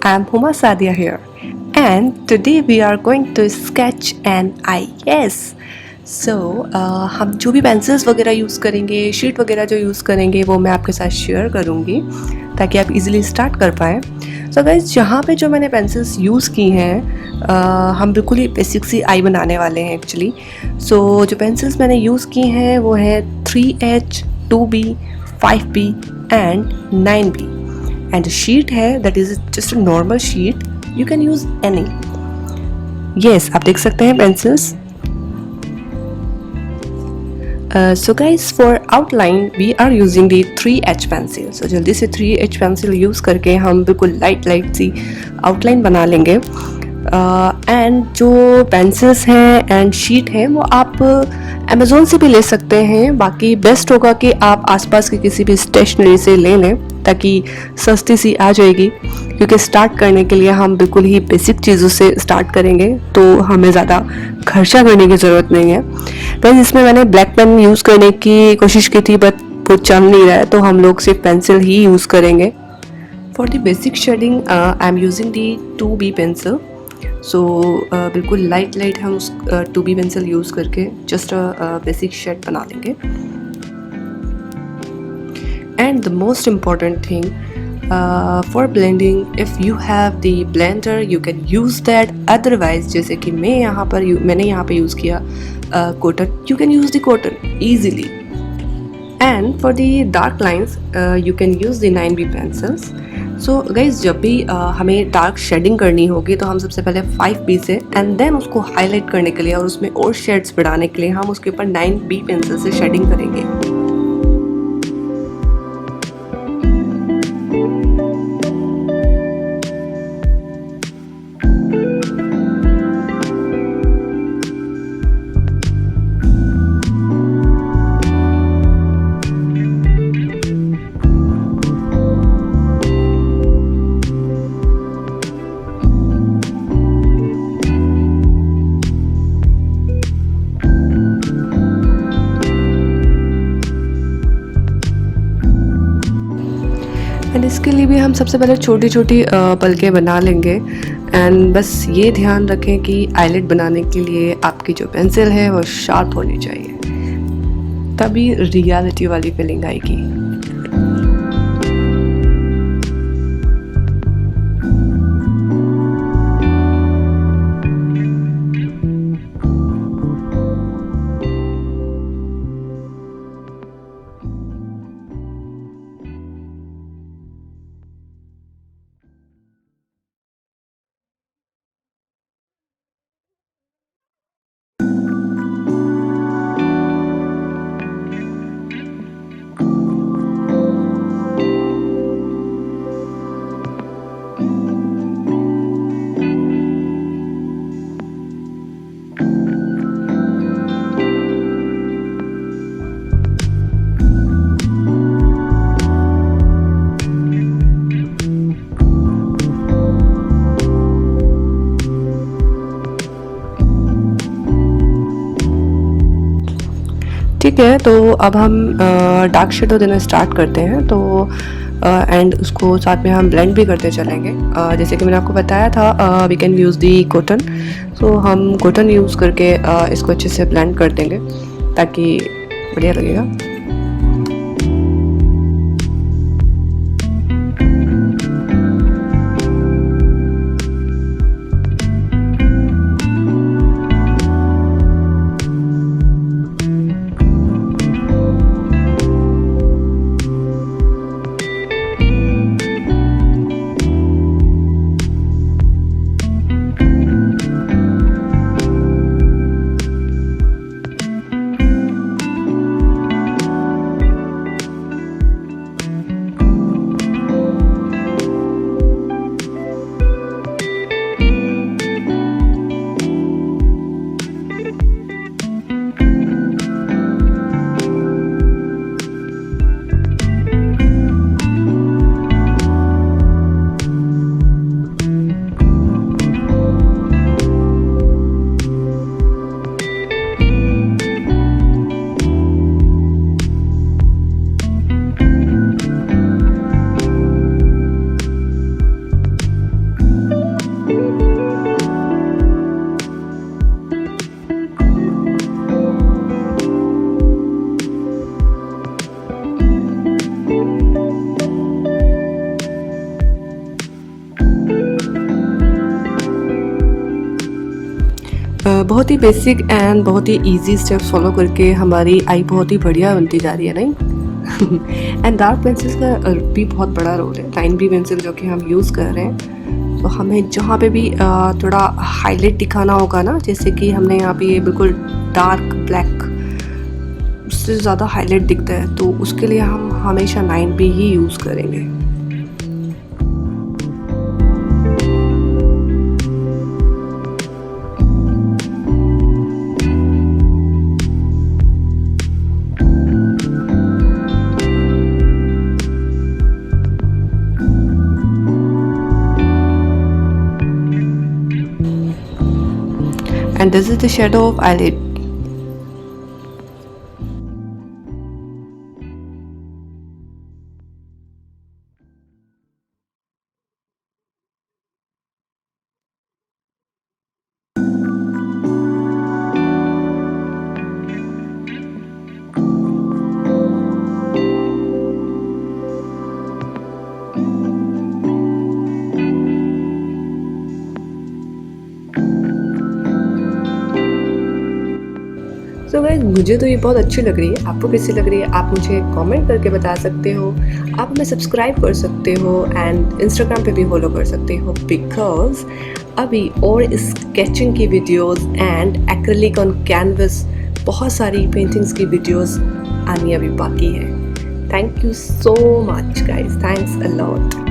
I'm Huma Sadia here, and today we are going to sketch an eye. Yes. सो हम जो भी pencils वगैरह use करेंगे, sheet वगैरह जो यूज़ करेंगे, वो मैं आपके साथ शेयर करूँगी ताकि आप इजीली स्टार्ट कर पाएँ. सो गाइस, यहाँ पे जो मैंने पेंसिल्स यूज़ की हैं, हम बिल्कुल ही बेसिक सी आई बनाने वाले हैं एक्चुअली. सो जो पेंसिल्स मैंने यूज़ की हैं वो है 3H, 2B, 5B and 9B. And sheet है that is just a normal sheet. You can use any. Yes, आप देख सकते हैं pencils. So guys, for outline we are using the 3H pencil. So जल्दी से 3H pencil यूज़ करके हम बिल्कुल लाइट सी आउटलाइन बना लेंगे. एंड जो पेंसिल्स हैं एंड शीट है वो आप अमेज़ोन से भी ले सकते हैं. बाकी बेस्ट होगा कि आप आसपास की किसी भी स्टेशनरी से ले लें ताकि सस्ती सी आ जाएगी, क्योंकि स्टार्ट करने के लिए हम बिल्कुल ही बेसिक चीज़ों से स्टार्ट करेंगे तो हमें ज़्यादा खर्चा करने की ज़रूरत नहीं है. गाइस, इसमें मैंने ब्लैक पेन यूज़ करने की कोशिश की थी बट वो चल नहीं रहा है, तो हम लोग सिर्फ पेंसिल ही यूज़ करेंगे. For the basic shading I am using the 2B pencil. So बिल्कुल लाइट हम उस 2B पेंसिल यूज़ करके जस्ट बेसिक शेड बना लेंगे. And the most important thing, for blending, if you have the blender you can use that. Otherwise, जैसे कि मैंने यहाँ पे यूज़ किया cotton, you can use the cotton easily. And for the dark lines you can use the 9B pencils. So guys, जब भी हमें dark shading करनी होगी तो हम सबसे पहले 5B से एंड देन उसको हाईलाइट करने के लिए और उसमें और शेड्स बढ़ाने के लिए हम उसके ऊपर 9B पेंसिल से शेडिंग करेंगे. एंड इसके लिए भी हम सबसे पहले छोटी पलकें बना लेंगे. एंड बस ये ध्यान रखें कि आईलेट बनाने के लिए आपकी जो पेंसिल है वो शार्प होनी चाहिए, तभी रियलिटी वाली फीलिंग आएगी. ठीक है, तो अब हम डार्क शेडो देना स्टार्ट करते हैं. तो एंड उसको साथ में हम ब्लेंड भी करते चलेंगे. जैसे कि मैंने आपको बताया था we can use the cotton. So हम कॉटन यूज़ करके इसको अच्छे से ब्लेंड कर देंगे ताकि बढ़िया लगेगा. बहुत ही बेसिक एंड बहुत ही इजी स्टेप्स फॉलो करके हमारी आई बहुत ही बढ़िया बनती जा रही है, नहीं? एंड डार्क पेंसिल्स का भी बहुत बड़ा रोल है। लाइन बी पेंसिल जो कि हम यूज़ कर रहे हैं, तो हमें जहाँ पे भी थोड़ा हाईलाइट दिखाना होगा ना, जैसे कि हमने यहाँ पे ये बिल्कुल डार्क ब्लैक, उससे ज़्यादा हाईलाइट दिखता है, तो उसके लिए हम हमेशा लाइन बी ही यूज़ करेंगे। And this is the shadow of eyelid. तो गाइस मुझे तो ये बहुत अच्छी लग रही है, आपको कैसी लग रही है आप मुझे कमेंट करके बता सकते हो। आप हमें सब्सक्राइब कर सकते हो एंड इंस्टाग्राम पे भी फॉलो कर सकते हो, बिकॉज अभी और स्केचिंग की videos and acrylic on canvas बहुत सारी पेंटिंग्स की वीडियोस आनी अभी बाकी है। Thank you so much guys, thanks a lot.